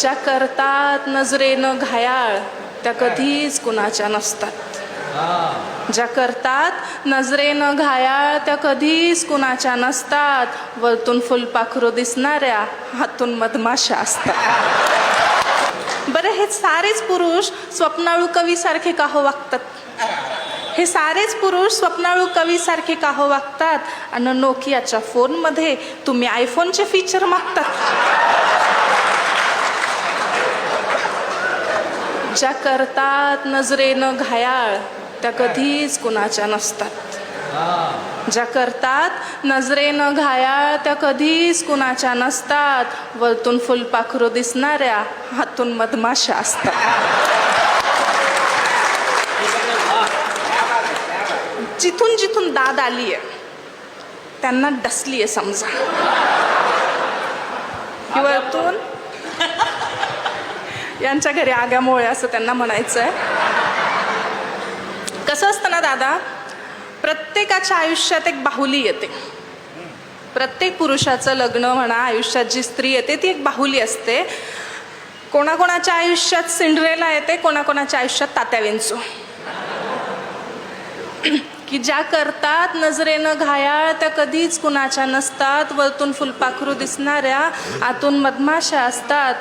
ज्या करतात नजरेनं घायाळ त्या कधीच कुणाच्या नसतात. ज्या करतात नजरेनं घायाळ त्या कधीच कुणाच्या नसतात. वरतून फुलपाखरू दिसणाऱ्या हातून मधमाशा असतात. बरं, हे सारेच पुरुष स्वप्नाळू कवीसारखे का हो वागतात? हे सारेच पुरुष स्वप्नाळू कवीसारखे का हो वागतात? आणि नोकियाच्या फोनमध्ये तुम्ही आयफोनचे फीचर मागतात. ज्या करतात नजरेनं घायाळ त्या कधीच कुणाच्या नसतात. ज्या करतात नजरेनं घायाळ त्या कधीच कुणाच्या नसतात. वरतून फुलपाखरू दिसणाऱ्या हातून मधमाशा असतात. जिथून जिथून दाद आलीये त्यांना डसलीये समजा. वरतून यांच्या घरी आग्यामुळे असं त्यांना म्हणायचंय. कसं असतं ना दादा, प्रत्येकाच्या आयुष्यात एक बाहुली येते. प्रत्येक पुरुषाचं लग्न म्हणा, आयुष्यात जी स्त्री येते ती एक बाहुली असते. कोणाकोणाच्या आयुष्यात सिंड्रेला येते, कोणाकोणाच्या आयुष्यात तात्या विंचू. की ज्या करतात नजरेनं घायाळ त्या कधीच कुणाच्या नसतात. वरतून फुलपाखरू दिसणाऱ्या आतून मधमाशा असतात.